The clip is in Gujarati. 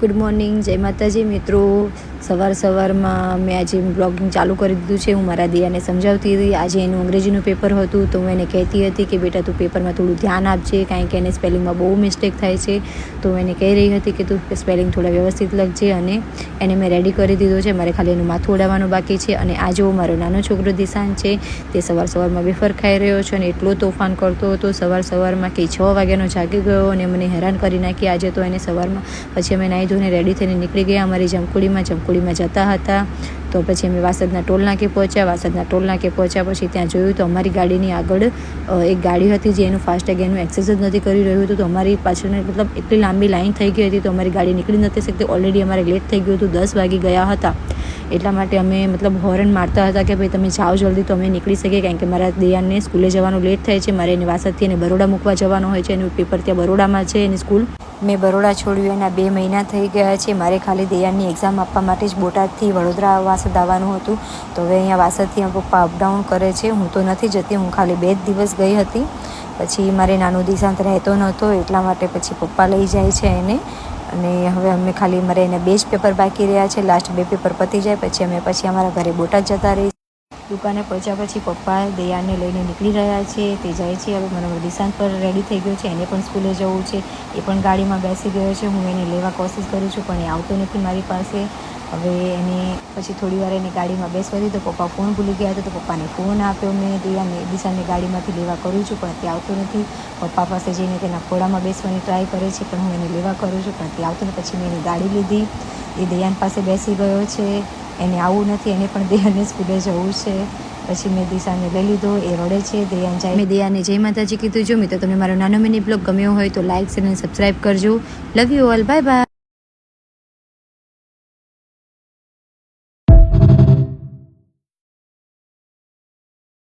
ગુડ મોર્નિંગ, જય માતાજી મિત્રો. સવારમાં મેં આજે બ્લોગિંગ ચાલુ કરી દીધું છે. હું મારા દિયાને સમજાવતી હતી. આજે એનું અંગ્રેજીનું પેપર હતું તો હું એને કહેતી હતી કે બેટા તું પેપરમાં થોડું ધ્યાન આપજે, કારણ કે એને સ્પેલિંગમાં બહુ મિસ્ટેક થાય છે. તો હું એને કહી રહી હતી કે તું સ્પેલિંગ થોડા વ્યવસ્થિત લખજે, અને એને મેં રેડી કરી દીધો છે. મારે ખાલી એનું માથું ઉડાવવાનું બાકી છે. અને આ જો મારો નાનો છોકરો દિશાન છે, તે સવારમાં વેફર ખાઈ રહ્યો છે અને એટલો તોફાન કરતો હતો. સવારમાં કે 6 વાગ્યાનો જાગી ગયો અને મને હેરાન કરી નાખી આજે તો એને સવારમાં. પછી અમે નાહી ધોઈને રેડી થઈને નીકળી ગયા અમારી જમખુડીમાં જતા હતા. તો પછી અમે વાસદના ટોલ નાકે પહોંચ્યા. પછી ત્યાં જોયું તો અમારી ગાડીની આગળ એક ગાડી હતી જે એનું ફાસ્ટેગ એનું એક્સેસ જ નથી કરી રહ્યું હતું. તો અમારી પાછળ મતલબ એટલી લાંબી લાઈન થઈ ગઈ હતી તો અમારી ગાડી નીકળી નથી શકતી. ઓલરેડી અમારે લેટ થઈ ગયું હતું, 10 વાગી ગયા હતા. એટલા માટે અમે હોર્ન મારતા હતા કે ભાઈ તમે જાઓ જલ્દી તો અમે નીકળી શકીએ, કારણ કે મારા દિયાને સ્કૂલે જવાનું લેટ થાય છે. મારે એને વાસદથી એને બરોડા મૂકવા જવાનું હોય છે. એનું પેપર ત્યાં બરોડામાં છે, એની સ્કૂલ. મેં બરોડા છોડ્યું એના 2 મહિના થઈ ગયા છે. મારે ખાલી દિયાનની એક્ઝામ આપવા માટે જ બોટાદથી વડોદરા વાસદ આવવાનું હતું. તો હવે અહીંયા વાસદથી પપ્પા અપડાઉન કરે છે. હું તો નથી જતી, હું ખાલી 2 જ દિવસ ગઈ હતી. પછી મારે નાનો દિશાંત રહેતો નહોતો, એટલા માટે પછી પપ્પા લઈ જાય છે એને. અને હવે અમે ખાલી મારે એને 2 જ પેપર બાકી રહ્યા છે. લાસ્ટ 2 પેપર પતી જાય પછી અમે અમારા ઘરે બોટાદ જતા રહીશું. દુકાને પહોંચ્યા પછી પપ્પા દયાને લઈને નીકળી રહ્યા છે. તે જાય છે. હવે મને દિશાંત પર રેડી થઈ ગયો છે, એને પણ સ્કૂલે જવું છે. એ પણ ગાડીમાં બેસી ગયો છે. હું એને લેવા કોશિશ કરું છું પણ એ આવતો નથી મારી પાસે. હવે એને પછી થોડી વાર એને ગાડીમાં બેસવા દીધો. પપ્પા ફોન ભૂલી ગયા હતા તો પપ્પાને ફોન આપ્યો. મેં દિશાને ગાડીમાંથી લેવા કરું છું પણ તે આવતો નથી. પપ્પા પાસે જઈને તેના ખોળામાં બેસવાની ટ્રાય કરે છે પણ હું એને લેવા કરું છું પણ તે આવતો નથી. પછી મેં એની ગાડી લીધી. એ દયાન પાસે બેસી ગયો છે. એને આવવું નથી, એને પણ દયાને સ્કૂલે જવું છે. પછી મેં દિશાને લઈ લીધો, એ રડે છે. દયાન જાય. મેં દયાને જય માતાજી કીધું. જો મિત્રો તમને મારો નાનો મિની બ્લોગ ગમ્યો હોય તો લાઇક, શેર અને સબસ્ક્રાઈબ કરજો. Love you all, bye bye.